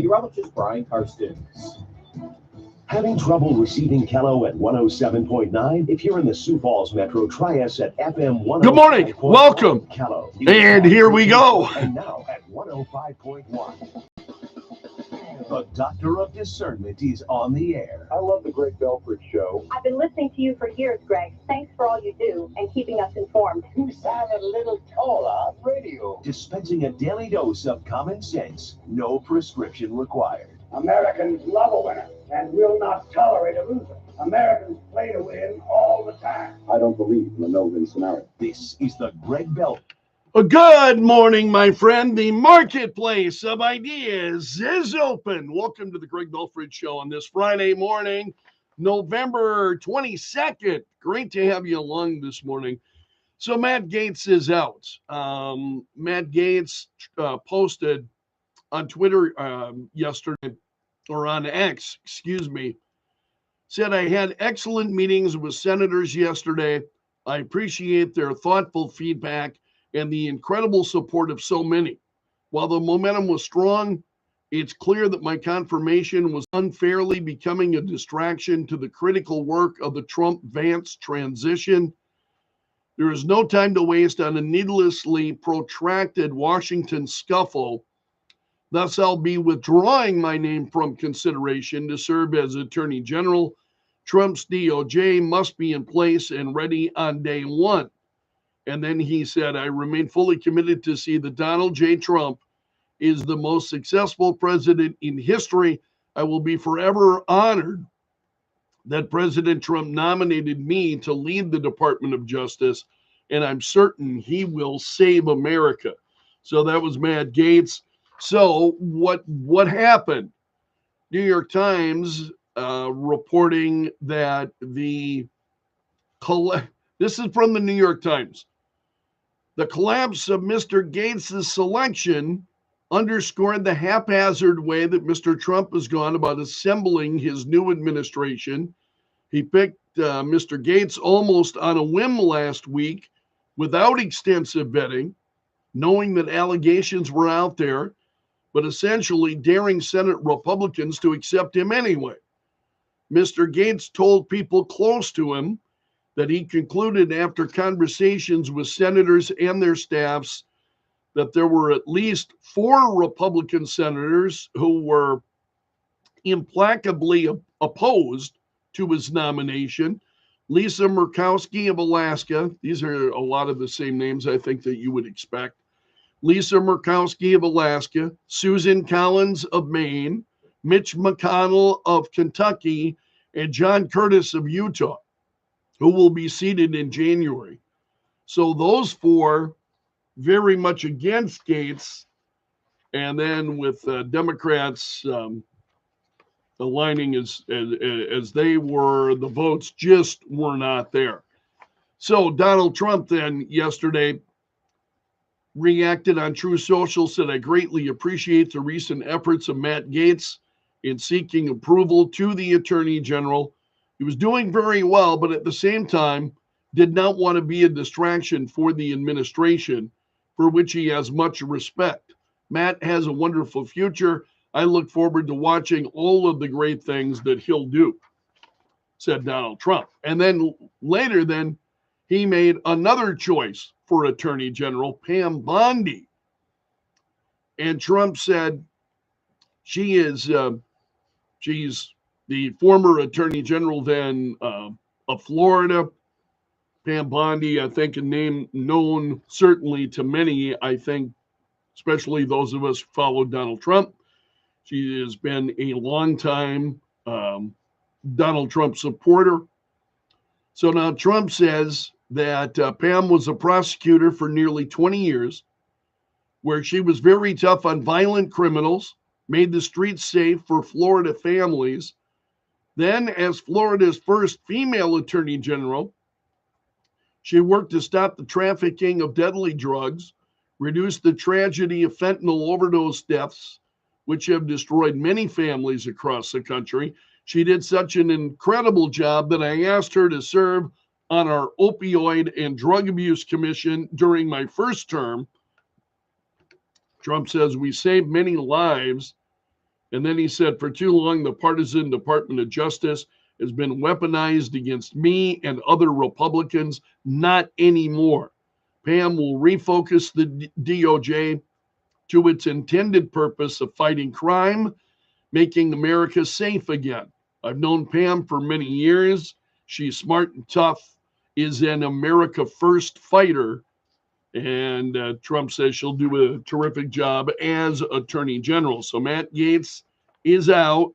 meteorologist Brian Karstens. Having trouble receiving Kello at 107.9? If you're in the Sioux Falls Metro, try us at FM 105.1. Good morning. Welcome. Kello. And here we go. And now at 105.1. The Doctor of Discernment is on the air. I love the Greg Belfrage show. I've been listening to you for years, Greg. Thanks for all you do and keeping us informed. You sound a little taller on radio. Dispensing a daily dose of common sense. No prescription required. Americans love a winner and will not tolerate a loser. Americans play to win all the time. I don't believe in the no-win scenario. This is the Greg Belfrage. Good morning, my friend. The marketplace of ideas is open. Welcome to the Greg Belfrage Show on this Friday morning, November 22nd. Great to have you along this morning. So Matt Gaetz is out. Matt Gaetz posted on Twitter yesterday, or on X, excuse me, said, I had excellent meetings with senators yesterday. I appreciate their thoughtful feedback and the incredible support of so many. While the momentum was strong, it's clear that my confirmation was unfairly becoming a distraction to the critical work of the Trump-Vance transition. There is no time to waste on a needlessly protracted Washington scuffle. Thus, I'll be withdrawing my name from consideration to serve as Attorney General. Trump's DOJ must be in place and ready on day one. And then he said, I remain fully committed to see that Donald J. Trump is the most successful president in history. I will be forever honored that President Trump nominated me to lead the Department of Justice, and I'm certain he will save America. So that was Matt Gaetz. So what happened? New York Times reporting that this is from the New York Times. The collapse of Mr. Gaetz' selection underscored the haphazard way that Mr. Trump has gone about assembling his new administration. He picked Mr. Gaetz almost on a whim last week without extensive vetting, knowing that allegations were out there, but essentially daring Senate Republicans to accept him anyway. Mr. Gaetz told people close to him that he concluded after conversations with senators and their staffs that there were at least 4 Republican senators who were implacably opposed to his nomination. Lisa Murkowski of Alaska, these are a lot of the same names I think that you would expect. Lisa Murkowski of Alaska, Susan Collins of Maine, Mitch McConnell of Kentucky, and John Curtis of Utah, who will be seated in January. So those 4 very much against Gaetz, and then with Democrats aligning as they were, the votes just were not there. So Donald Trump then yesterday reacted on Truth Social, said, I greatly appreciate the recent efforts of Matt Gaetz in seeking approval to the Attorney General. He was doing very well, but at the same time, did not want to be a distraction for the administration, for which he has much respect. Matt has a wonderful future. I look forward to watching all of the great things that he'll do, said Donald Trump. And then later, he made another choice for Attorney General, Pam Bondi. And Trump said she's the former Attorney General then of Florida. Pam Bondi, I think a name known certainly to many, I think, especially those of us who followed Donald Trump. She has been a long-time Donald Trump supporter. So now Trump says that Pam was a prosecutor for nearly 20 years, where she was very tough on violent criminals, made the streets safe for Florida families. Then, as Florida's first female attorney general, she worked to stop the trafficking of deadly drugs, reduce the tragedy of fentanyl overdose deaths, which have destroyed many families across the country. She did such an incredible job that I asked her to serve on our opioid and drug abuse commission during my first term. Trump says we saved many lives And then he said, for too long, the partisan Department of Justice has been weaponized against me and other Republicans. Not anymore. Pam will refocus the DOJ to its intended purpose of fighting crime, making America safe again. I've known Pam for many years. She's smart and tough, is an America First fighter. And Trump says she'll do a terrific job as Attorney General. So Matt Gaetz is out.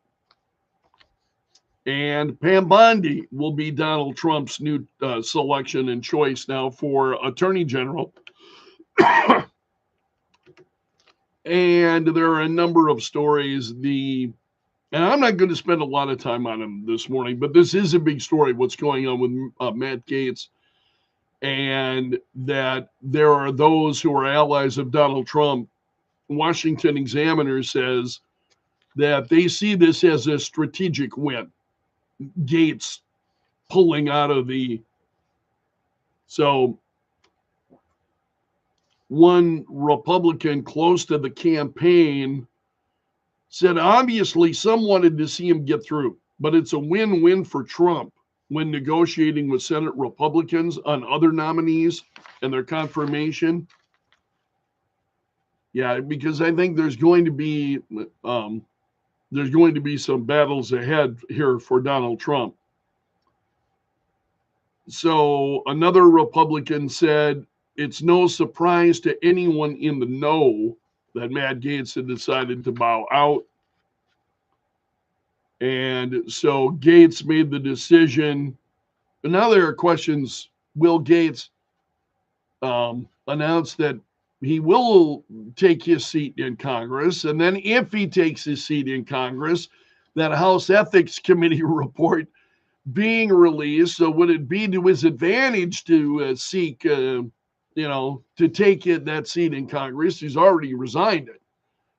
And Pam Bondi will be Donald Trump's new selection and choice now for Attorney General. And there are a number of stories. And I'm not going to spend a lot of time on them this morning, but this is a big story, what's going on with Matt Gaetz. And that there are those who are allies of Donald Trump. Washington Examiner says that they see this as a strategic win. Gaetz pulling out of the. So one Republican close to the campaign said, obviously, some wanted to see him get through, but it's a win-win for Trump when negotiating with Senate Republicans on other nominees and their confirmation. Yeah, because I think there's going to be some battles ahead here for Donald Trump. So another Republican said, it's no surprise to anyone in the know that Matt Gaetz had decided to bow out. And so Gaetz made the decision. And now there are questions. Will Gaetz announce that he will take his seat in Congress? And then if he takes his seat in Congress, that House Ethics Committee report being released. So would it be to his advantage to seek, to take that seat in Congress? He's already resigned it.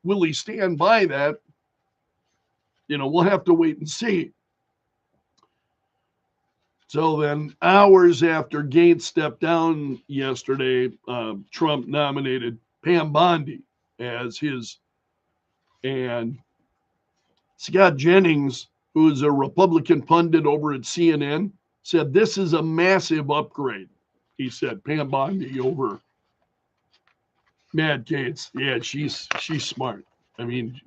Will he stand by that? We'll have to wait and see. So then, hours after Gaetz stepped down yesterday, Trump nominated Pam Bondi as his. And Scott Jennings, who is a Republican pundit over at CNN, said this is a massive upgrade. He said Pam Bondi over Matt Gaetz. Yeah, she's smart. I mean,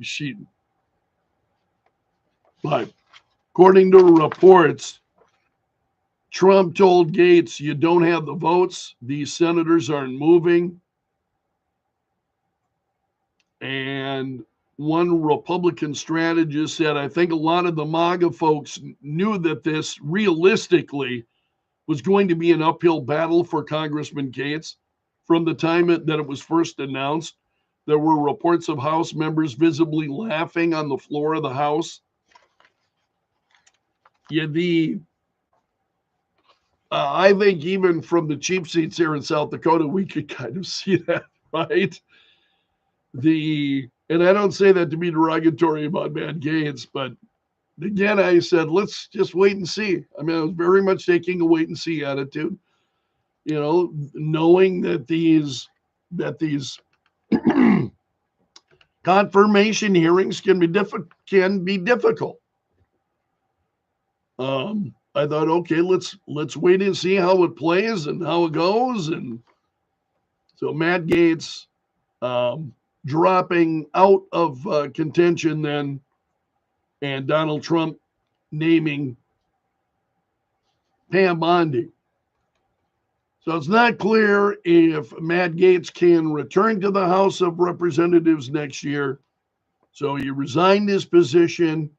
but according to reports, Trump told Gaetz, you don't have the votes. These senators aren't moving. And one Republican strategist said, I think a lot of the MAGA folks knew that this realistically was going to be an uphill battle for Congressman Gaetz. From the time that it was first announced, there were reports of House members visibly laughing on the floor of the House. Yeah, I think even from the cheap seats here in South Dakota, we could kind of see that, right? And I don't say that to be derogatory about Matt Gaetz, but again, I said, let's just wait and see. I mean, I was very much taking a wait and see attitude, knowing that these confirmation hearings can be difficult. I thought, okay, let's wait and see how it plays and how it goes. And so Matt Gaetz dropping out of contention then, and Donald Trump naming Pam Bondi. So it's not clear if Matt Gaetz can return to the House of Representatives next year. So he resigned his position.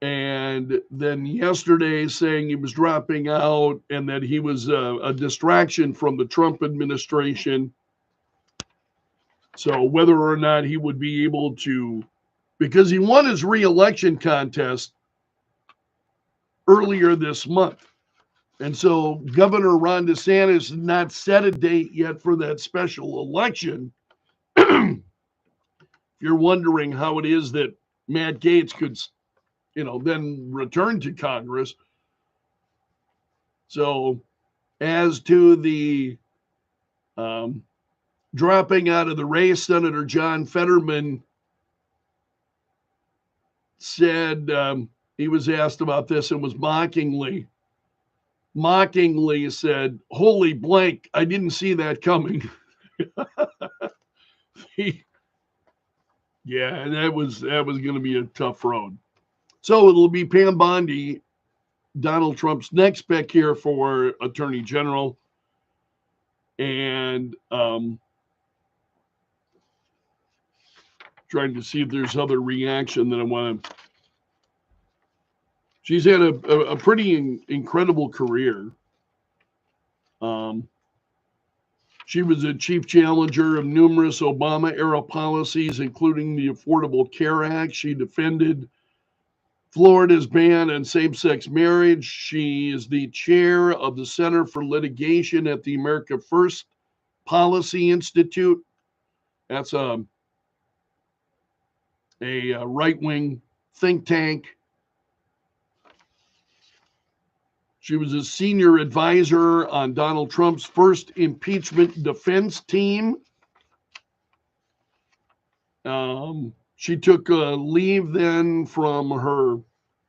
And then yesterday saying he was dropping out and that he was a distraction from the Trump administration. So whether or not he would be able to, because he won his re-election contest earlier this month. And so Governor Ron DeSantis has not set a date yet for that special election. If you're wondering how it is that Matt Gaetz could then return to Congress. So as to the dropping out of the race, Senator John Fetterman said he was asked about this and was mockingly said, "Holy blank, I didn't see that coming." Yeah, that was going to be a tough road. So it'll be Pam Bondi, Donald Trump's next pick here for Attorney General. And trying to see if there's other reaction that I want to. She's had a pretty incredible career. She was a chief challenger of numerous Obama-era policies, including the Affordable Care Act. She defended Florida's ban on same-sex marriage. She is the chair of the Center for Litigation at the America First Policy Institute. That's a right-wing think tank. She was a senior advisor on Donald Trump's first impeachment defense team. She took leave then from her.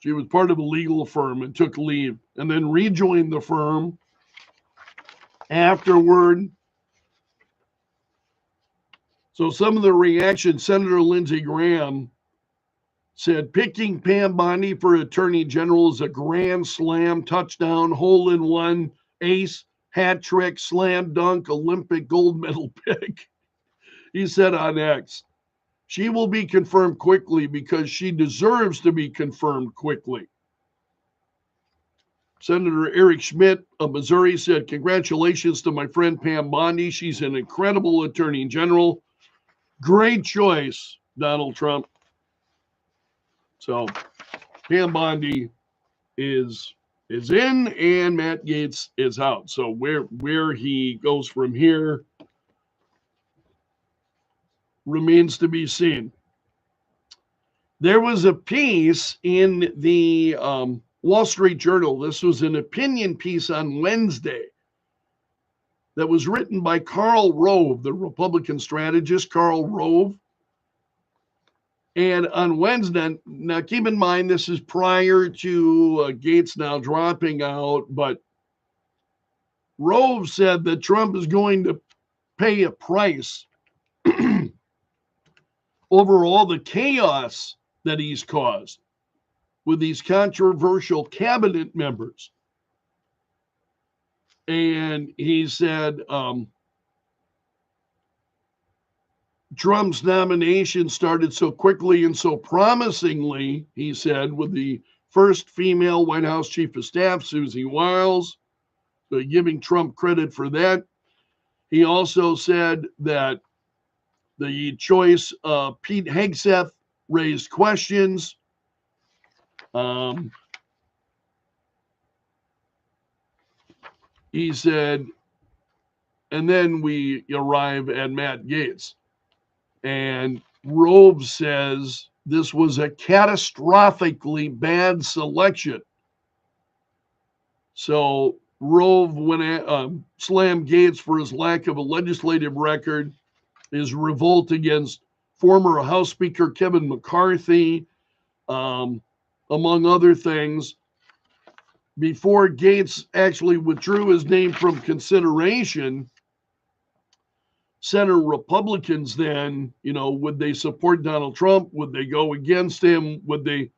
She was part of a legal firm and took leave and then rejoined the firm afterward. So some of the reaction, Senator Lindsey Graham said, picking Pam Bondi for Attorney General is a grand slam, touchdown, hole-in-one, ace, hat trick, slam dunk, Olympic gold medal pick. He said on X, she will be confirmed quickly because she deserves to be confirmed quickly. Senator Eric Schmidt of Missouri said, congratulations to my friend Pam Bondi. She's an incredible Attorney General. Great choice, Donald Trump. So Pam Bondi is in and Matt Gaetz is out. So where he goes from here remains to be seen. There was a piece in the Wall Street Journal. This was an opinion piece on Wednesday that was written by Karl Rove, the Republican strategist, Karl Rove. And on Wednesday, now keep in mind, this is prior to Gaetz now dropping out, but Rove said that Trump is going to pay a price over all the chaos that he's caused with these controversial cabinet members. And he said Trump's nomination started so quickly and so promisingly, he said, with the first female White House chief of staff, Susie Wiles, so giving Trump credit for that. He also said that the choice of Pete Hegseth raised questions. He said, and then we arrive at Matt Gaetz. And Rove says this was a catastrophically bad selection. So Rove went slammed Gaetz for his lack of a legislative record, his revolt against former House Speaker Kevin McCarthy, among other things. Before Gaetz actually withdrew his name from consideration, Senate Republicans then, would they support Donald Trump? Would they go against him? Would they?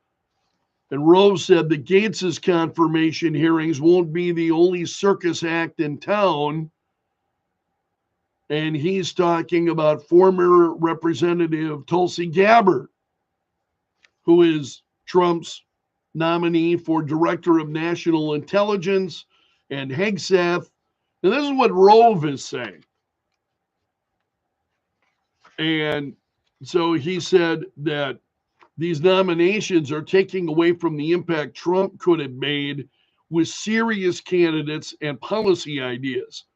And Rove said that Gaetz's confirmation hearings won't be the only circus act in town. And he's talking about former Representative Tulsi Gabbard, who is Trump's nominee for Director of National Intelligence, and Hegseth. And this is what Rove is saying. And so he said that these nominations are taking away from the impact Trump could have made with serious candidates and policy ideas.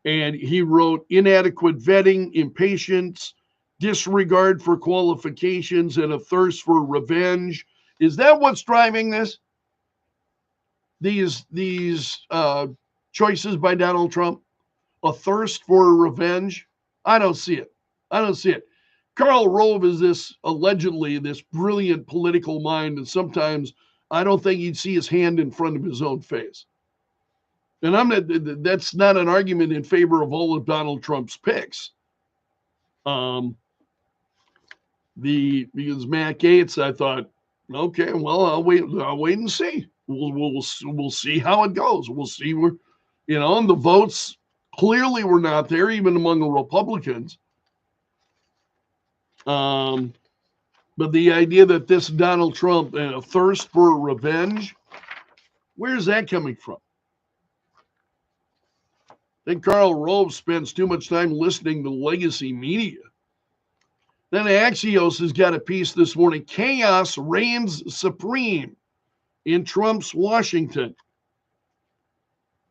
And he wrote inadequate vetting, impatience, disregard for qualifications, and a thirst for revenge. Is that what's driving this? These choices by Donald Trump? A thirst for revenge? I don't see it. Karl Rove is allegedly this brilliant political mind, and sometimes I don't think he'd see his hand in front of his own face. And that's not an argument in favor of all of Donald Trump's picks. Because Matt Gaetz, I thought, okay, well, I'll wait and see. We'll see how it goes. We'll see where, and the votes clearly were not there, even among the Republicans. But the idea that this Donald Trump and a thirst for revenge, where's that coming from? I think Karl Rove spends too much time listening to legacy media. Then Axios has got a piece this morning. Chaos reigns supreme in Trump's Washington.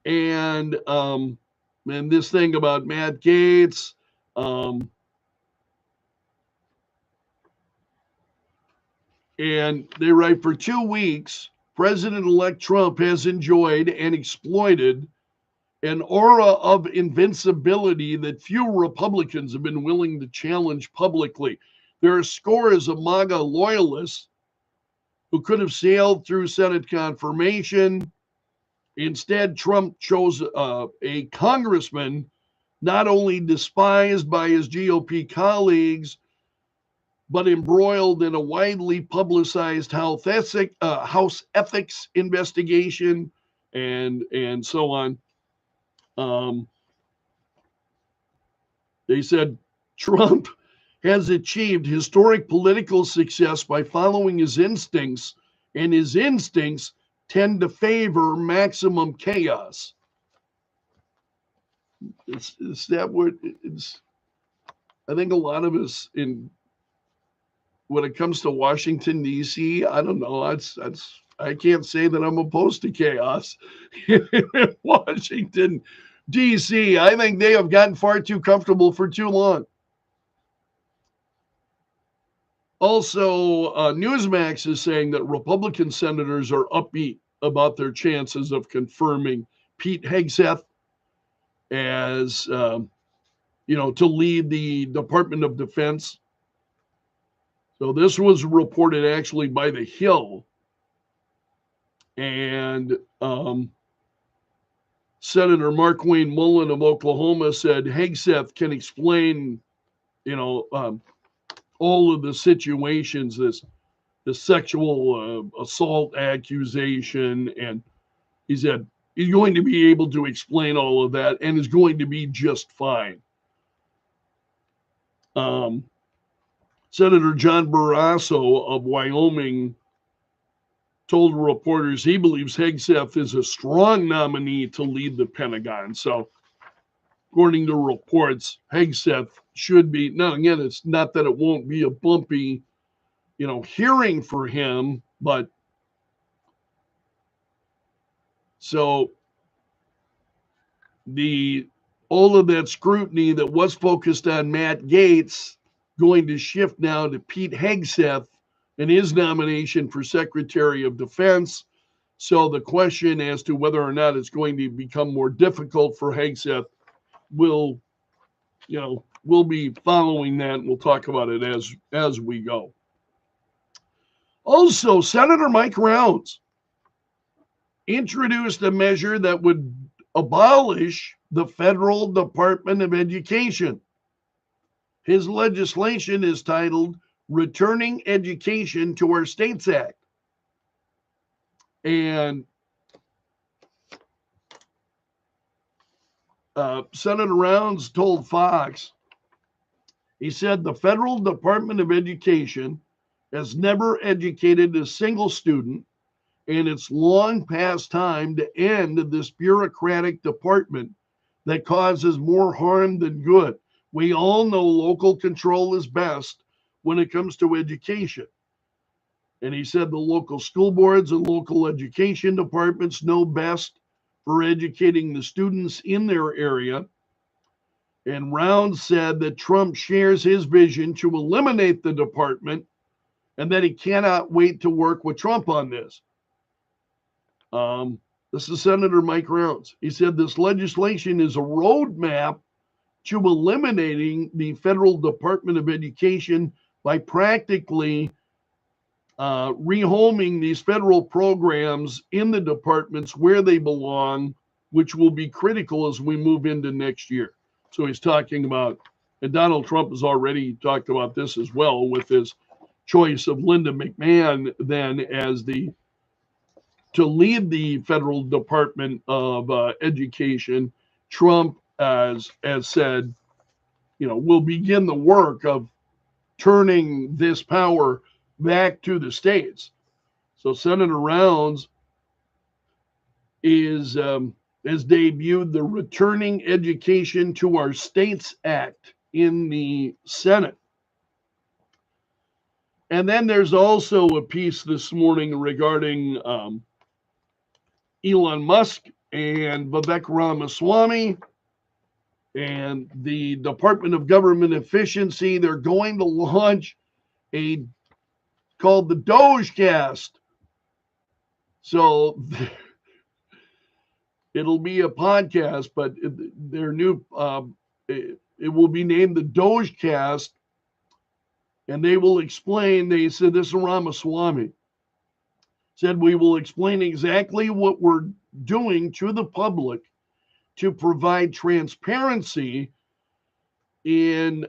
And this thing about Matt Gaetz. And they write, for 2 weeks, President-elect Trump has enjoyed and exploited an aura of invincibility that few Republicans have been willing to challenge publicly. There are scores of MAGA loyalists who could have sailed through Senate confirmation. Instead, Trump chose a congressman not only despised by his GOP colleagues, but embroiled in a widely publicized house ethics investigation and so on. They said Trump has achieved historic political success by following his instincts, and his instincts tend to favor maximum chaos. Is that what it's? I think a lot of us when it comes to Washington, D.C., I don't know. I can't say that I'm opposed to chaos in Washington, D.C. I think they have gotten far too comfortable for too long. Also, Newsmax is saying that Republican senators are upbeat about their chances of confirming Pete Hegseth as, to lead the Department of Defense. So this was reported actually by The Hill. And Senator Mark Wayne Mullen of Oklahoma said Hegseth can explain, all of the situations, the sexual assault accusation. And he said he's going to be able to explain all of that and is going to be just fine. Senator John Barrasso of Wyoming told reporters he believes Hegseth is a strong nominee to lead the Pentagon. So, according to reports, Hegseth should be. Now, again, it's not that it won't be a bumpy, hearing for him, but so all of that scrutiny that was focused on Matt Gaetz going to shift now to Pete Hegseth and his nomination for Secretary of Defense. So the question as to whether or not it's going to become more difficult for Hegseth, we'll be following that, and we'll talk about it as we go. Also, Senator Mike Rounds introduced a measure that would abolish the Federal Department of Education. His legislation is titled Returning Education to Our States Act. And Senator Rounds told Fox, he said, the Federal Department of Education has never educated a single student, and it's long past time to end this bureaucratic department that causes more harm than good. We all know local control is best when it comes to education. And he said the local school boards and local education departments know best for educating the students in their area. And Rounds said that Trump shares his vision to eliminate the department and that he cannot wait to work with Trump on this. This is Senator Mike Rounds. He said this legislation is a roadmap to eliminating the federal Department of Education by practically rehoming these federal programs in the departments where they belong, which will be critical as we move into next year. So he's talking about, and Donald Trump has already talked about this as well with his choice of Linda McMahon then as to lead the federal Department of Education. Trump, as said, will begin the work of turning this power back to the states. So Senator Rounds has debuted the Returning Education to Our States Act in the Senate. And then there's also a piece this morning regarding Elon Musk and Vivek Ramaswamy and the Department of Government Efficiency. They're going to launch called the Dogecast. So it'll be a podcast, but their new it will be named the Dogecast, and they will explain. They said, this is Ramaswamy said, we will explain exactly what we're doing to the public to provide transparency in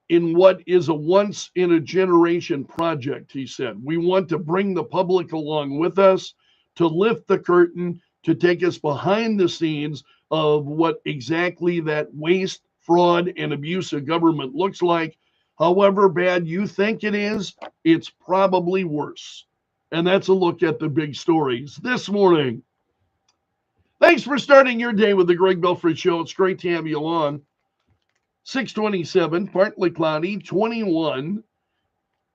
what is a once in a generation project. He said, we want to bring the public along with us, to lift the curtain, to take us behind the scenes of what exactly that waste, fraud, and abuse of government looks like. However bad you think it is, it's probably worse. And that's a look at the big stories this morning. Thanks for starting your day with the Greg Belfrage Show. It's great to have you along. 627, partly cloudy, 21.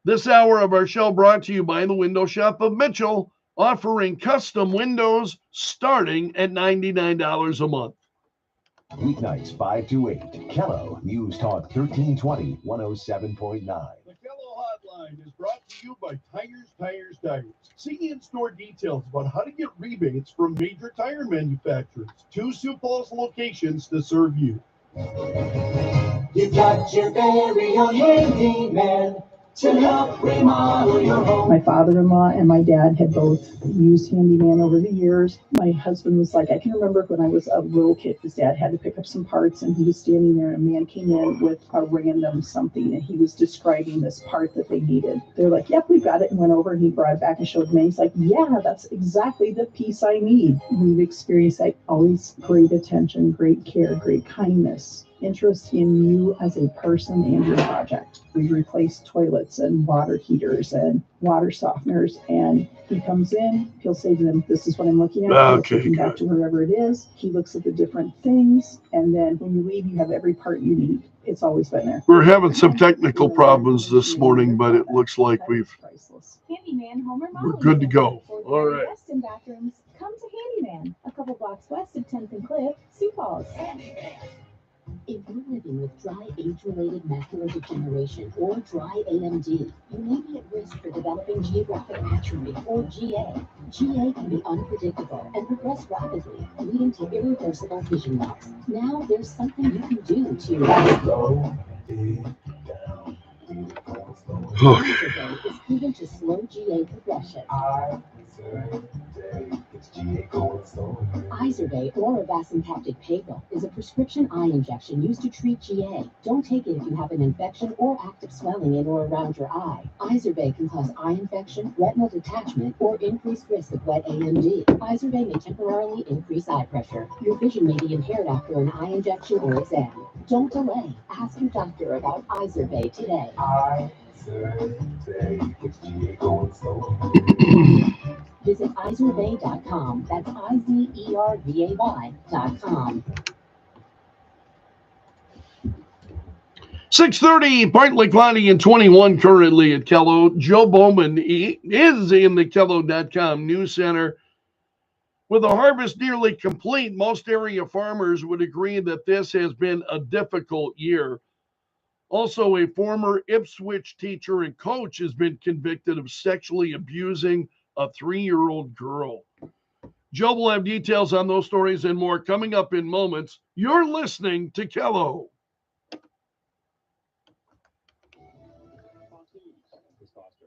This hour of our show brought to you by the Window Shop of Mitchell, offering custom windows starting at $99 a month. Weeknights 5 to 8. Kello News Talk 1320 107.9. The Kello Hotline is brought to you by Tires. See in-store details about how to get rebates from major tire manufacturers. 2 Sioux Falls locations to serve you. You got your very own handyman to help remodel your home. My father-in-law and my dad had both used handyman over the years. My husband was like, I can remember when I was a little kid, his dad had to pick up some parts and he was standing there and a man came in with a random something and he was describing this part that they needed. They're like, yep, we've got it, and went over and he brought it back and showed me. He's like, yeah, that's exactly the piece I need. We've experienced like always great attention, great care, great kindness, interest in you as a person and your project. We replace toilets and water heaters and water softeners, and he comes in, he'll say to them, this is what I'm looking at. Okay, he'll back to wherever it is. He looks at the different things, and then when you leave, you have every part you need. It's always been there. We're having some technical problems this morning, but it looks like we're good to go. All right. Weston bathrooms, come to Handyman, a couple blocks west of 10th and Cliff, Sioux Falls. If you're living with dry age-related macular degeneration or dry AMD, you may be at risk for developing geographic atrophy or GA. GA can be unpredictable and progress rapidly, leading to irreversible vision loss. Now there's something you can do to slow it down. Izervay is proven to slow GA progression. Izervay or avacincaptad pegol is a prescription eye injection used to treat GA. Don't take it if you have an infection or active swelling in or around your eye. Izervay can cause eye infection, retinal detachment, or increased risk of wet AMD. Izervay may temporarily increase eye pressure. Your vision may be impaired after an eye injection or exam. Don't delay. Ask your doctor about Izervay today. Visit Izervay.com. That's IZERVAY.com. 6:30, partly cloudy and 21 currently at Kello. Joe Bowman is in the Kello.com news center. With the harvest nearly complete, most area farmers would agree that this has been a difficult year. Also, a former Ipswich teacher and coach has been convicted of sexually abusing a 3-year-old girl. Joe will have details on those stories and more coming up in moments. You're listening to Kello.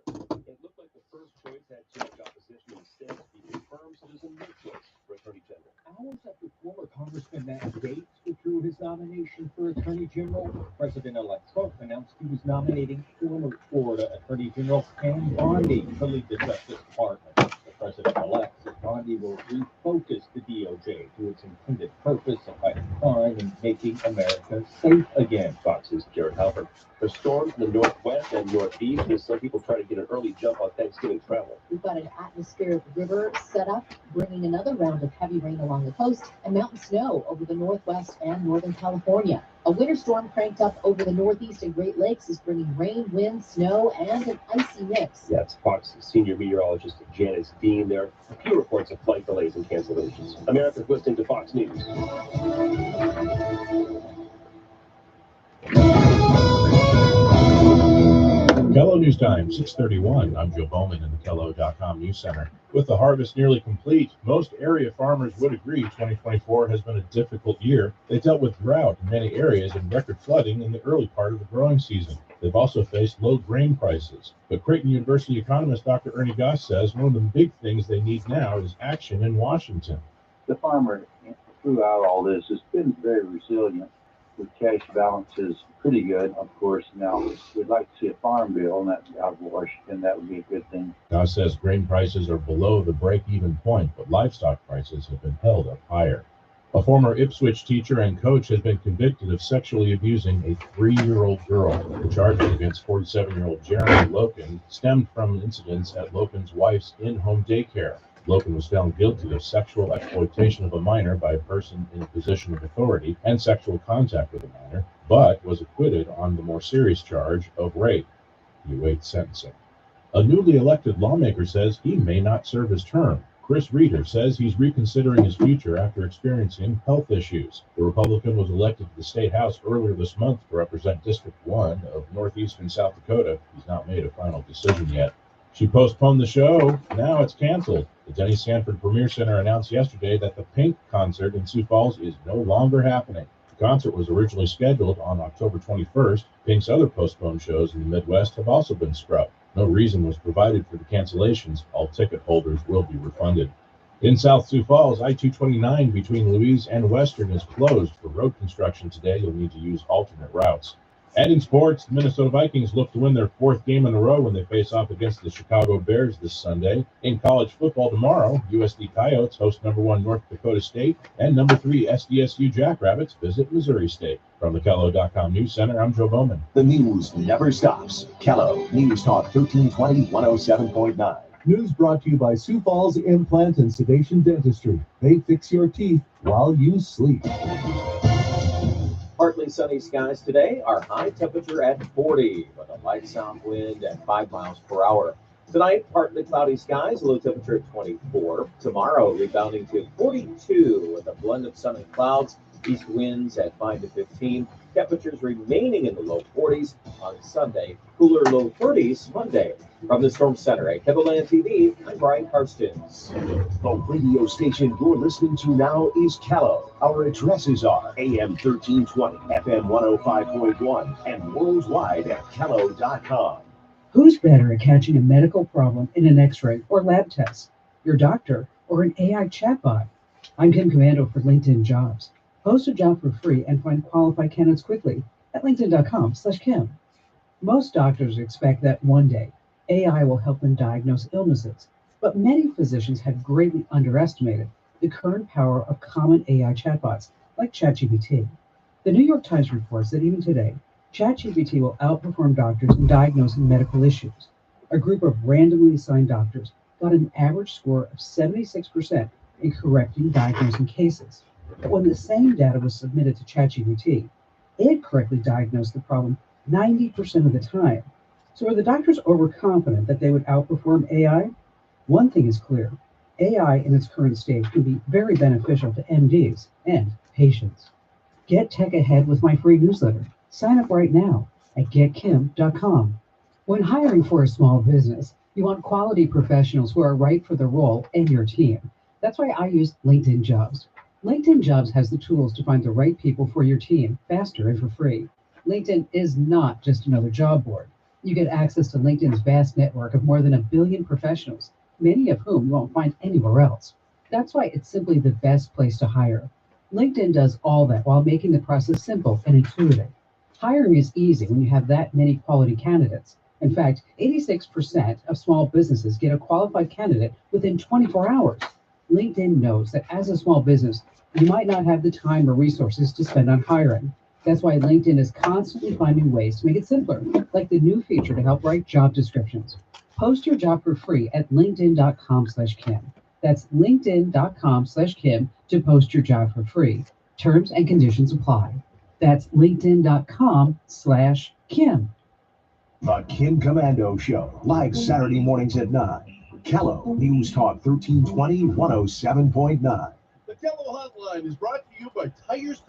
It looked like the first choice had too much opposition. Instead, he confirms it is a new choice for Attorney General. Hours after former Congressman Matt Gaetz withdrew his nomination for Attorney General, President-elect Trump announced he was nominating former Florida Attorney General Pam Bondi to lead the Justice Department. The President-elect said Bondi will refocus the DOJ to its intended purpose of fighting crime and making America safe again. Fox's Jared Halpern. The storms in the northwest and northeast as some people try to get an early jump on Thanksgiving travel. We've got an atmospheric river set up, bringing another round of heavy rain along the coast and mountain snow over the northwest and northern California. A winter storm cranked up over the northeast and Great Lakes is bringing rain, wind, snow, and an icy mix. That's Fox's senior meteorologist Janice Dean. There are a few reports of flight delays and cancellations. America's listening to Fox News. Kello News Time, 6:31. I'm Joe Bowman in the Kello.com News Center. With the harvest nearly complete, most area farmers would agree 2024 has been a difficult year. They dealt with drought in many areas and record flooding in the early part of the growing season. They've also faced low grain prices. But Creighton University economist Dr. Ernie Goss says one of the big things they need now is action in Washington. The farmer, throughout all this, has been very resilient. With cash balances pretty good, of course. Now, we'd like to see a farm bill, and that out of Washington, that would be a good thing. Goss says grain prices are below the break-even point, but livestock prices have been held up higher. A former Ipswich teacher and coach has been convicted of sexually abusing a 3-year-old girl. The charges against 47-year-old Jeremy Loken stemmed from incidents at Loken's wife's in-home daycare. Loken was found guilty of sexual exploitation of a minor by a person in a position of authority and sexual contact with a minor, but was acquitted on the more serious charge of rape. He awaits sentencing. A newly elected lawmaker says he may not serve his term. Chris Reeder says he's reconsidering his future after experiencing health issues. The Republican was elected to the State House earlier this month to represent District 1 of northeastern South Dakota. He's not made a final decision yet. She postponed the show. Now it's canceled. The Denny Sanford Premier Center announced yesterday that the Pink concert in Sioux Falls is no longer happening. The concert was originally scheduled on October 21st. Pink's other postponed shows in the Midwest have also been scrubbed. No reason was provided for the cancellations. All ticket holders will be refunded. In South Sioux Falls, I-229 between Louise and Western is closed for road construction today. You'll need to use alternate routes. And in sports, the Minnesota Vikings look to win their 4th game in a row when they face off against the Chicago Bears this Sunday. In college football tomorrow, USD Coyotes host number 1 North Dakota State, and number 3 SDSU Jackrabbits visit Missouri State. From the Kello.com News Center, I'm Joe Bowman. The news never stops. Kello News Talk 1320 107.9. News brought to you by Sioux Falls Implant and Sedation Dentistry. They fix your teeth while you sleep. Partly sunny skies today. Our high temperature at 40 with a light south wind at 5 miles per hour. Tonight, partly cloudy skies, low temperature at 24. Tomorrow, rebounding to 42 with a blend of sun and clouds. East winds at 5 to 15. Temperatures remaining in the low 40s on Sunday. Cooler low 30s Monday. From the Storm Center at Kettleland TV, I'm Brian Karstens. The radio station you're listening to now is Kello. Our addresses are AM 1320, FM 105.1, and worldwide at Kello.com. Who's better at catching a medical problem in an X-ray or lab test? Your doctor or an AI chatbot? I'm Kim Commando for LinkedIn Jobs. Post a job for free and find qualified candidates quickly at linkedin.com/Kim. Most doctors expect that one day AI will help them diagnose illnesses, but many physicians have greatly underestimated the current power of common AI chatbots like ChatGPT. The New York Times reports that even today, ChatGPT will outperform doctors in diagnosing medical issues. A group of randomly assigned doctors got an average score of 76% in correctly diagnosing cases. But when the same data was submitted to ChatGPT, it correctly diagnosed the problem 90% of the time. So are the doctors overconfident that they would outperform AI? One thing is clear. AI in its current stage can be very beneficial to MDs and patients. Get tech ahead with my free newsletter. Sign up right now at getkim.com. When hiring for a small business, you want quality professionals who are right for the role and your team. That's why I use LinkedIn Jobs. LinkedIn Jobs has the tools to find the right people for your team faster and for free. LinkedIn is not just another job board. You get access to LinkedIn's vast network of more than 1 billion professionals, many of whom you won't find anywhere else. That's why it's simply the best place to hire. LinkedIn does all that while making the process simple and intuitive. Hiring is easy when you have that many quality candidates. In fact, 86% of small businesses get a qualified candidate within 24 hours. LinkedIn knows that as a small business, you might not have the time or resources to spend on hiring. That's why LinkedIn is constantly finding ways to make it simpler, like the new feature to help write job descriptions. Post your job for free at linkedin.com/Kim. That's linkedin.com/Kim to post your job for free. Terms and conditions apply. That's linkedin.com/Kim. The Kim Commando Show, live Saturday mornings at 9. Kello News Talk 1320 107.9. The Kello Hotline is brought to you by Tires.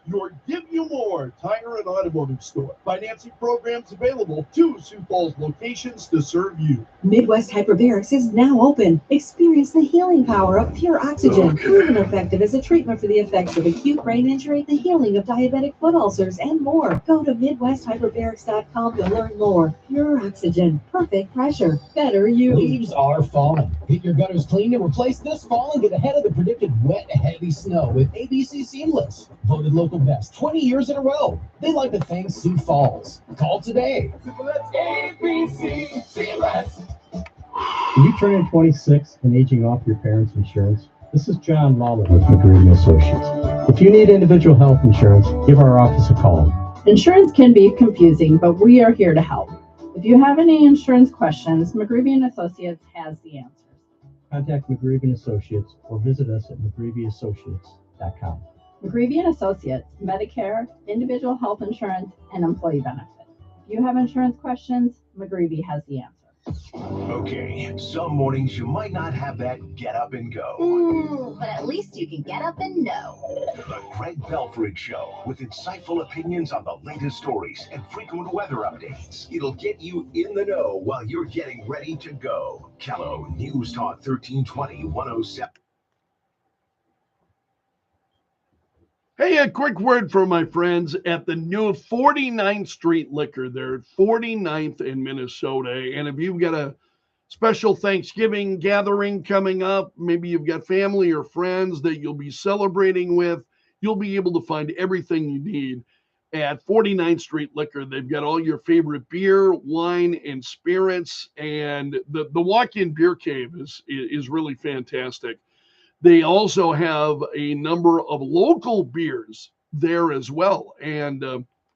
Your Give You More tire and automotive store. Financing programs available. 2 Sioux Falls locations to serve you. Midwest Hyperbarics is now open. Experience the healing power of pure oxygen, proven effective as a treatment for the effects of acute brain injury, the healing of diabetic foot ulcers, and more. Go to MidwestHyperbarics.com to learn more. Pure oxygen, perfect pressure, better you. Leaves are falling. Get your gutters cleaned and replaced this fall and get ahead of the predicted wet, heavy snow with ABC Seamless. Voted local best 20 years in a row. They like to thank Sioux Falls. Call today. ABC Seamless. Are you turning 26 and aging off your parents' insurance? This is John Lawler with McGreevy Associates. If you need individual health insurance, give our office a call. Insurance can be confusing, but we are here to help. If you have any insurance questions, McGreevy Associates has the answers. Contact McGreevy Associates or visit us at McGreevyAssociates.com. McGreevy Associates, Medicare, individual health insurance, and employee benefits. If you have insurance questions, McGreevy has the answer. Okay, some mornings you might not have that get up and go. But at least you can get up and know. The Greg Belfrage Show, with insightful opinions on the latest stories and frequent weather updates. It'll get you in the know while you're getting ready to go. Kello News Talk 1320 107. Hey, a quick word for my friends at the new 49th Street Liquor there at 49th in Minnesota. And if you've got a special Thanksgiving gathering coming up, maybe you've got family or friends that you'll be celebrating with, you'll be able to find everything you need at 49th Street Liquor. They've got all your favorite beer, wine, and spirits. And the walk-in beer cave is really fantastic. They also have a number of local beers there as well, and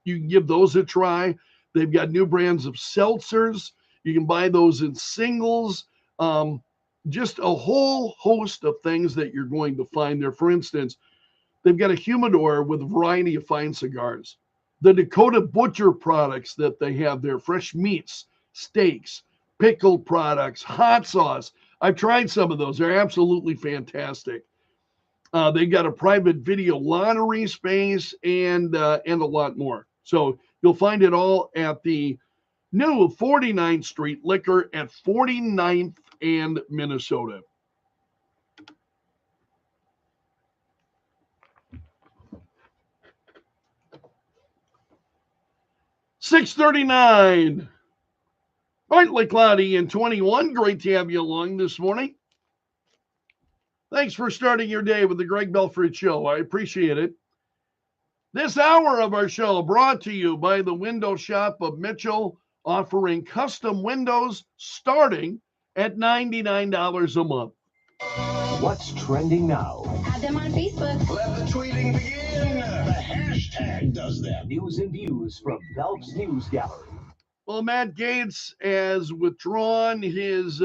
you can give those a try. They've got new brands of seltzers. You can buy those in singles. Just a whole host of things that you're going to find there. For instance, they've got a humidor with a variety of fine cigars. The Dakota Butcher products that they have there, fresh meats, steaks, pickled products, hot sauce. I've tried some of those. They're absolutely fantastic. They got a private video lottery space and a lot more. So you'll find it all at the new 49th Street Liquor at 49th and Minnesota. $6:39. Partly cloudy and 21. Great to have you along this morning. Thanks for starting your day with the Greg Belfrage Show. I appreciate it. This hour of our show brought to you by the Window Shop of Mitchell, offering custom windows starting at $99 a month. What's trending now? Add them on Facebook. Let the tweeting begin. The hashtag does that. News and views from Belf's News Gallery. Well, Matt Gaetz has withdrawn his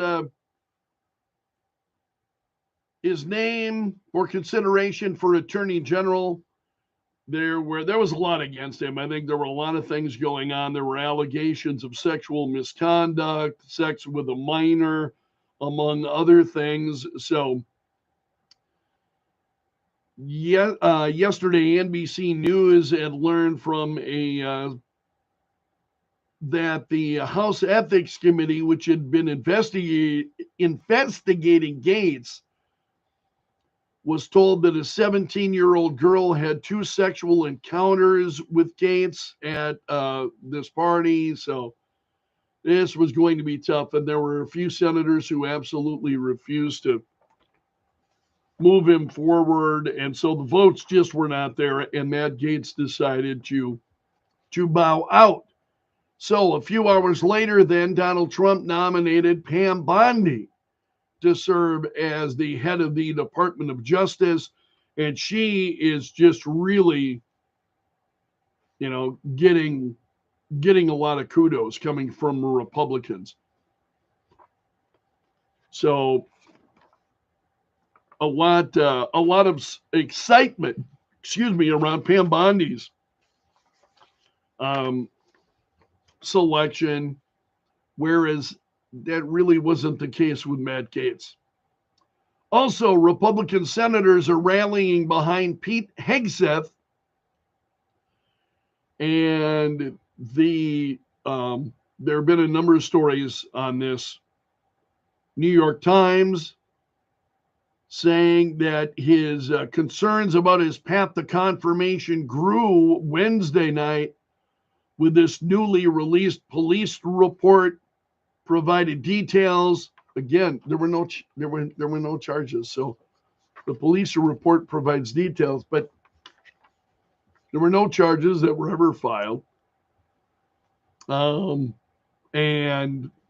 name for consideration for Attorney General. There was a lot against him. I think there were a lot of things going on. There were allegations of sexual misconduct, sex with a minor, among other things. So yesterday, NBC News had learned from that the House Ethics Committee, which had been investigating Gaetz, was told that a 17-year-old girl had 2 sexual encounters with Gates at this party. So this was going to be tough. And there were a few senators who absolutely refused to move him forward. And so the votes just were not there. And Matt Gaetz decided to bow out. So a few hours later, then Donald Trump nominated Pam Bondi to serve as the head of the Department of Justice. And she is just really, getting a lot of kudos coming from Republicans. So a lot of excitement, around Pam Bondi's selection, whereas that really wasn't the case with Matt Gaetz. Also, Republican senators are rallying behind Pete Hegseth, and there have been a number of stories on this. New York Times saying that his concerns about his path to confirmation grew Wednesday night with this newly released police report provided details. Again, there were no charges. So the police report provides details, but there were no charges that were ever filed. And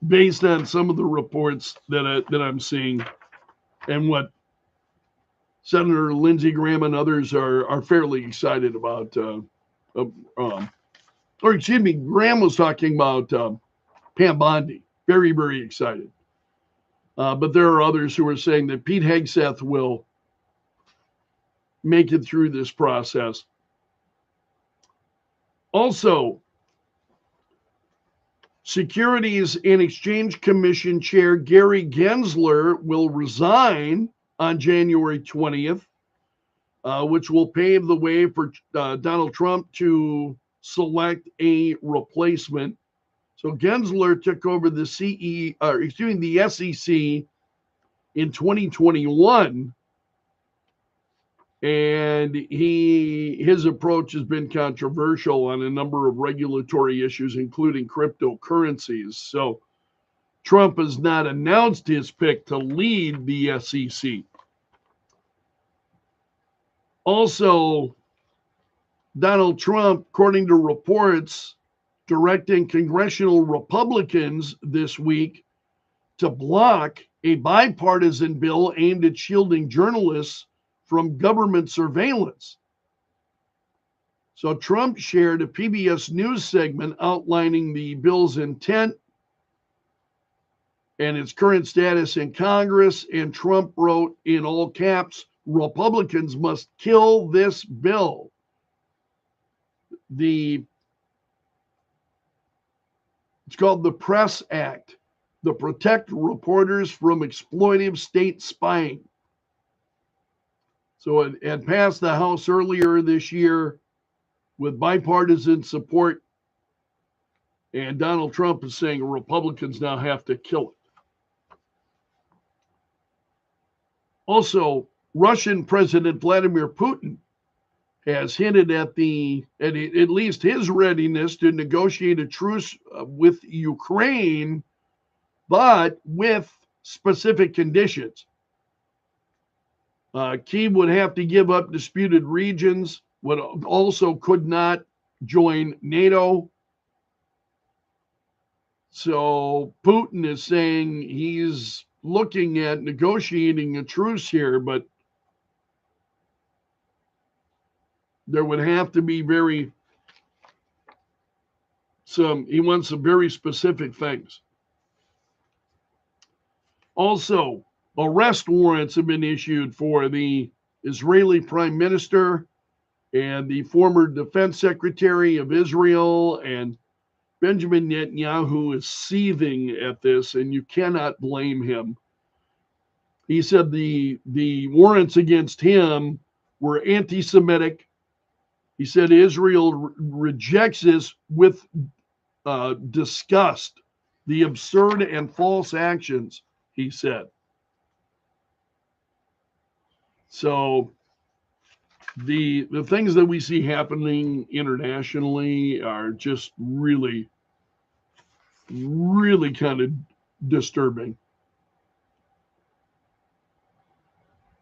based on some of the reports that I'm seeing, and what Senator Lindsey Graham and others are fairly excited about, Graham was talking about Pam Bondi, very, very excited. But there are others who are saying that Pete Hegseth will make it through this process. Also, Securities and Exchange Commission Chair Gary Gensler will resign on January 20th, which will pave the way for Donald Trump to select a replacement. So Gensler took over the SEC in 2021, and his approach has been controversial on a number of regulatory issues, including cryptocurrencies. So Trump has not announced his pick to lead the SEC. Also, Donald Trump, according to reports, directing congressional Republicans this week to block a bipartisan bill aimed at shielding journalists from government surveillance. So Trump shared a PBS News segment outlining the bill's intent and its current status in Congress, and Trump wrote in all caps, "Republicans must kill this bill." It's called the Press Act, to protect reporters from exploitive state spying. So it had passed the House earlier this year with bipartisan support, and Donald Trump is saying Republicans now have to kill it. Also, Russian President Vladimir Putin has hinted at least his readiness to negotiate a truce with Ukraine, but with specific conditions. Kyiv would have to give up disputed regions, could not join NATO. So Putin is saying he's looking at negotiating a truce here, but there would have to be he wants some very specific things. Also, arrest warrants have been issued for the Israeli Prime Minister and the former Defense Secretary of Israel, and Benjamin Netanyahu is seething at this, and you cannot blame him. He said the warrants against him were anti-Semitic. He said Israel rejects this with disgust, the absurd and false actions, he said. So the things that we see happening internationally are just really, really kind of disturbing.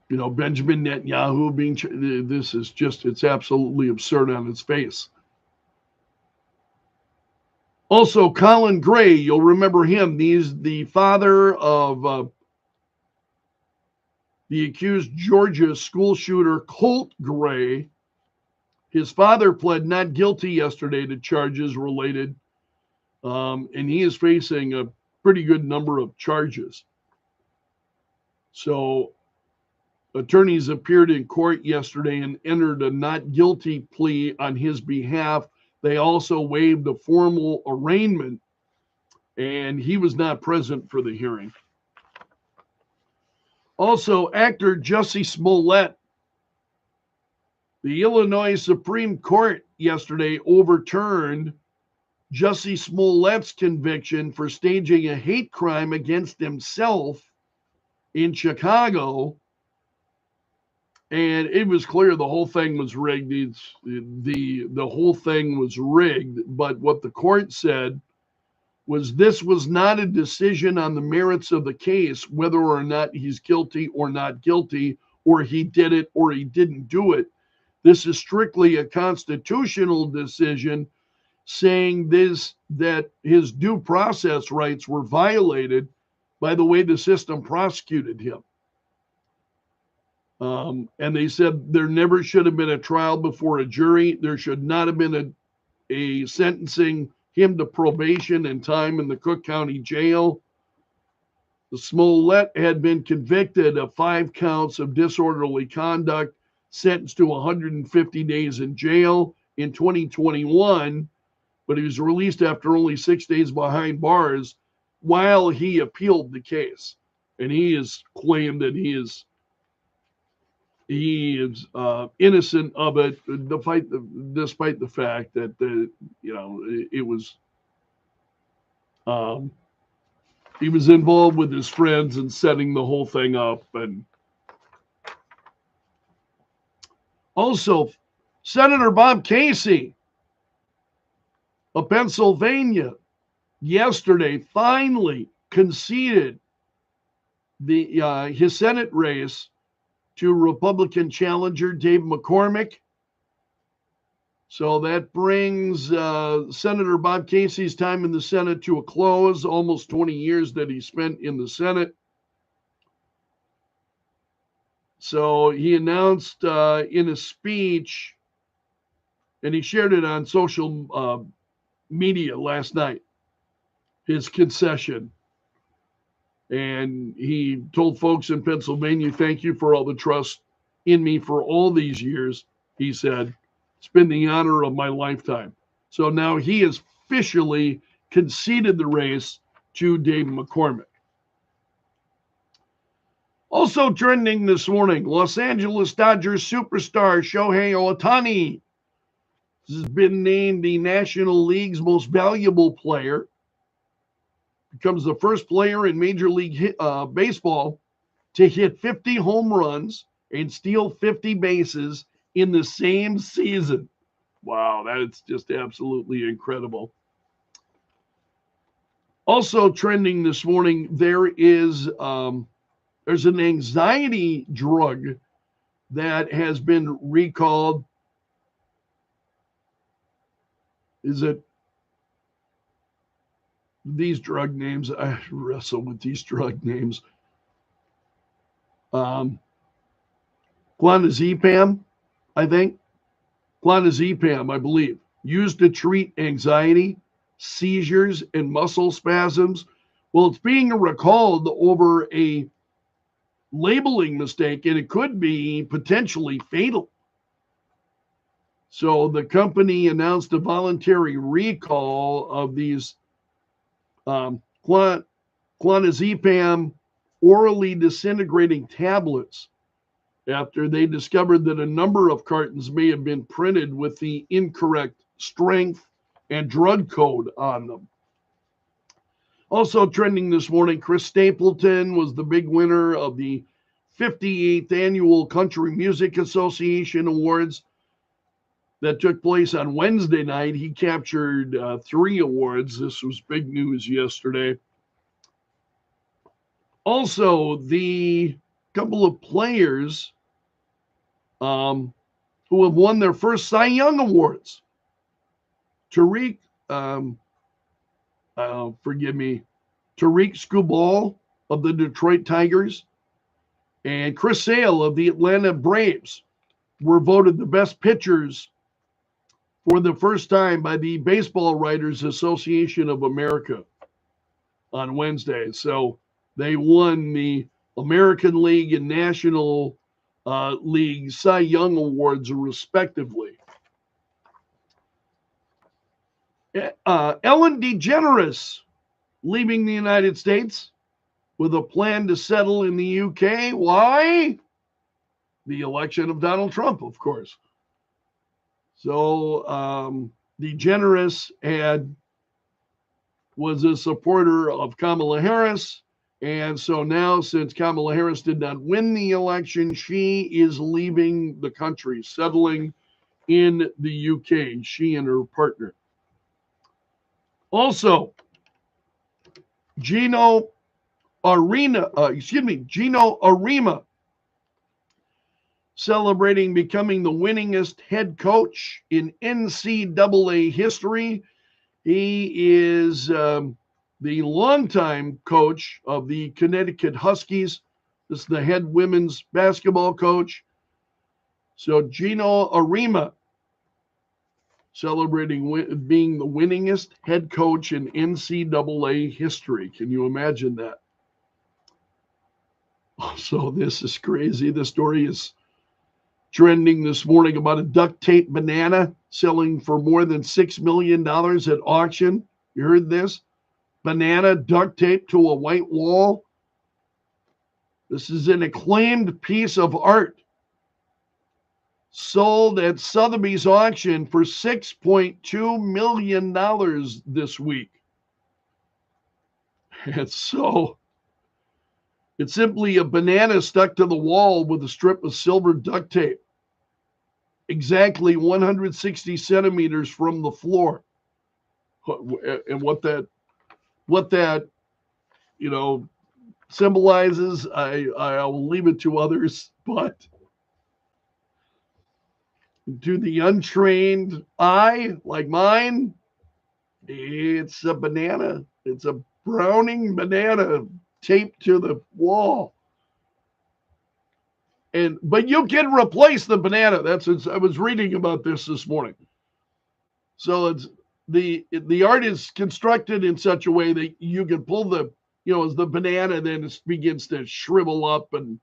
You know, Benjamin Netanyahu being, this is just, it's absolutely absurd on its face. Also, Colin Gray, you'll remember him. He's the father of the accused Georgia school shooter, Colt Gray. His father pled not guilty yesterday to charges related, and he is facing a pretty good number of charges. So attorneys appeared in court yesterday and entered a not guilty plea on his behalf. They also waived a formal arraignment, and he was not present for the hearing. Also, actor Jussie Smollett. The Illinois Supreme Court yesterday overturned Jussie Smollett's conviction for staging a hate crime against himself in Chicago. And it was clear the whole thing was rigged. The whole thing was rigged. But what the court said was this was not a decision on the merits of the case, whether or not he's guilty or not guilty, or he did it or he didn't do it. This is strictly a constitutional decision saying that his due process rights were violated by the way the system prosecuted him. And they said there never should have been a trial before a jury. There should not have been a sentencing him to probation and time in the Cook County Jail. The Smollett had been convicted of 5 counts of disorderly conduct, sentenced to 150 days in jail in 2021, but he was released after only 6 days behind bars while he appealed the case. And he has claimed that he is innocent of it, despite the fact that it was he was involved with his friends and setting the whole thing up. And also, Senator Bob Casey of Pennsylvania yesterday finally conceded his Senate race to Republican challenger Dave McCormick. So that brings Senator Bob Casey's time in the Senate to a close, almost 20 years that he spent in the Senate. So he announced in a speech, and he shared it on social media last night, his concession. And he told folks in Pennsylvania, thank you for all the trust in me for all these years. He said, it's been the honor of my lifetime. So now he has officially conceded the race to Dave McCormick. Also trending this morning, Los Angeles Dodgers superstar Shohei Ohtani has been named the National League's most valuable player. Becomes the first player in Major League Baseball to hit 50 home runs and steal 50 bases in the same season. Wow, that's just absolutely incredible. Also trending this morning, there's an anxiety drug that has been recalled. Is it these drug names? I wrestle with these drug names. Clonazepam, I think. Clonazepam, I believe, used to treat anxiety, seizures, and muscle spasms. Well, it's being recalled over a labeling mistake, and it could be potentially fatal. So the company announced a voluntary recall of these clonazepam orally disintegrating tablets after they discovered that a number of cartons may have been printed with the incorrect strength and drug code on them. Also trending this morning, Chris Stapleton was the big winner of the 58th Annual Country Music Association Awards that took place on Wednesday night. He captured 3 awards. This was big news yesterday. Also, the couple of players who have won their first Cy Young Awards. Tariq, Tariq Skubal of the Detroit Tigers and Chris Sale of the Atlanta Braves were voted the best pitchers for the first time by the Baseball Writers Association of America on Wednesday. So they won the American League and National League Cy Young Awards respectively. Ellen DeGeneres leaving the United States with a plan to settle in the UK. Why? The election of Donald Trump, of course. So DeGeneres was a supporter of Kamala Harris. And so now, since Kamala Harris did not win the election, she is leaving the country, settling in the UK, she and her partner. Also, Gino Arima, celebrating becoming the winningest head coach in NCAA history. He is the longtime coach of the Connecticut Huskies. This is the head women's basketball coach. So Gino Arima celebrating being the winningest head coach in NCAA history. Can you imagine that? So this is crazy. The story is trending this morning about a duct tape banana selling for more than $6 million at auction. You heard this? Banana duct tape to a white wall. This is an acclaimed piece of art sold at Sotheby's auction for $6.2 million this week. And so it's simply a banana stuck to the wall with a strip of silver duct tape, exactly 160 centimeters from the floor. And what that symbolizes, I'll leave it to others, but to the untrained eye like mine, it's a banana. It's a browning banana taped to the wall. But you can replace the banana. I was reading about this morning. So it's the art is constructed in such a way that you can pull as the banana then it begins to shrivel up and,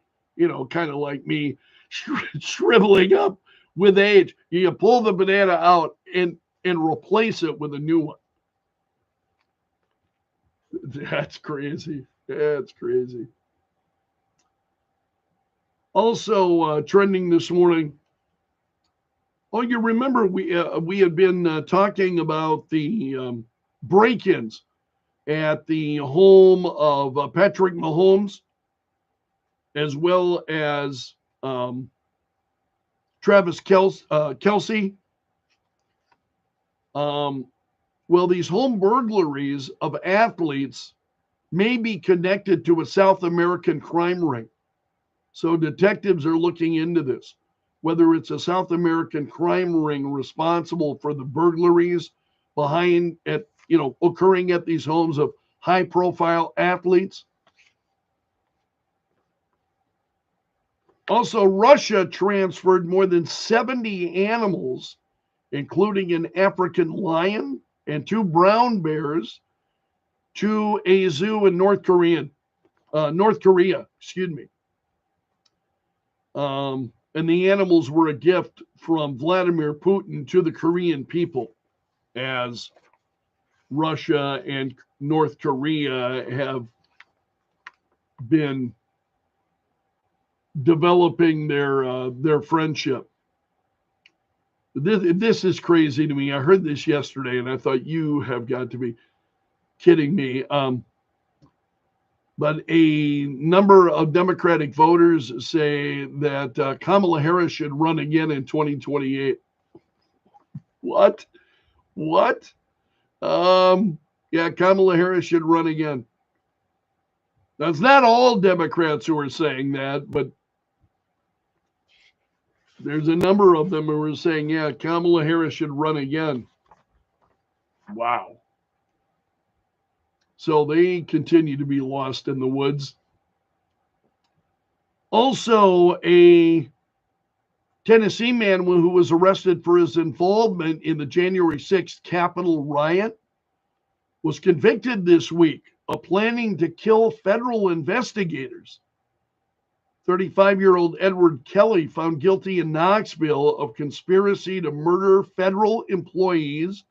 kind of like me shriveling up with age. You pull the banana out and replace it with a new one. That's crazy. That's crazy. Also trending this morning. Oh, you remember we had been talking about the break-ins at the home of Patrick Mahomes, as well as Travis Kelce. Well, these home burglaries of athletes may be connected to a South American crime ring. So detectives are looking into this, whether it's a South American crime ring responsible for the burglaries occurring at these homes of high-profile athletes. Also, Russia transferred more than 70 animals, including an African lion and 2 brown bears, to a zoo in North Korea. And the animals were a gift from Vladimir Putin to the Korean people, as Russia and North Korea have been developing their friendship. This is crazy to me. I heard this yesterday, and I thought, you have got to be kidding me. But a number of Democratic voters say that Kamala Harris should run again in 2028. What? Yeah, Kamala Harris should run again. Now, it's not all Democrats who are saying that, but there's a number of them who are saying, yeah, Kamala Harris should run again. Wow. So they continue to be lost in the woods. Also, a Tennessee man who was arrested for his involvement in the January 6th Capitol riot was convicted this week of planning to kill federal investigators. 35-year-old Edward Kelly found guilty in Knoxville of conspiracy to murder federal employees,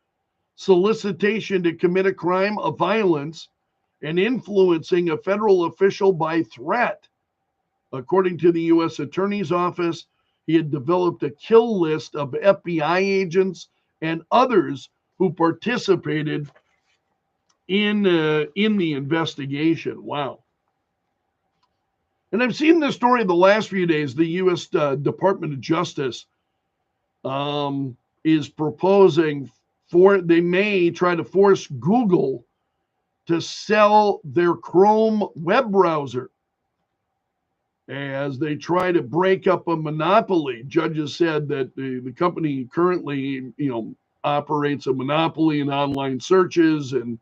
solicitation to commit a crime of violence, and influencing a federal official by threat. According to the U.S. Attorney's Office, he had developed a kill list of FBI agents and others who participated in the investigation. Wow. And I've seen this story the last few days. The U.S. Department of Justice is proposing they may try to force Google to sell their Chrome web browser as they try to break up a monopoly. Judges said that the company currently, operates a monopoly in online searches and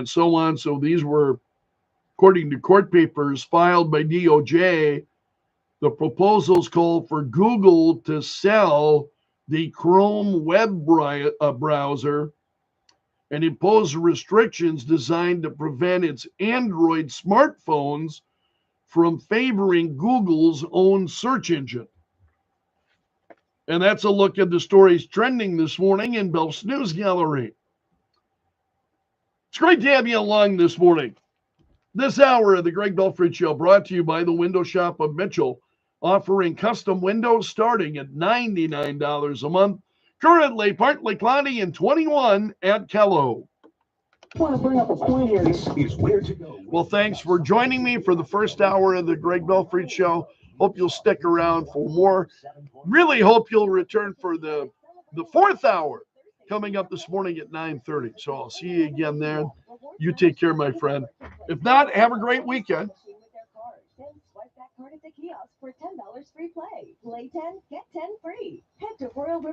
so on. So these were, according to court papers filed by DOJ, the proposals call for Google to sell the Chrome web browser and impose restrictions designed to prevent its Android smartphones from favoring Google's own search engine. And that's a look at the stories trending this morning in Belf's News Gallery. It's great to have you along this morning. This hour of the Greg Belfrage Show brought to you by the Window Shop of Mitchell, offering custom windows starting at $99 a month. Currently partly cloudy and 21 at Kello. I want to bring up a point here. This is where to go. Well, thanks for joining me for the first hour of the Greg Belfrage Show. Hope you'll stick around for more. Really hope you'll return for the fourth hour coming up this morning at 9:30. So I'll see you again there. You take care, my friend. If not, have a great weekend. Then swipe that card at the kiosk for $10 free play. Play 10, get 10 free. Head to Royal River.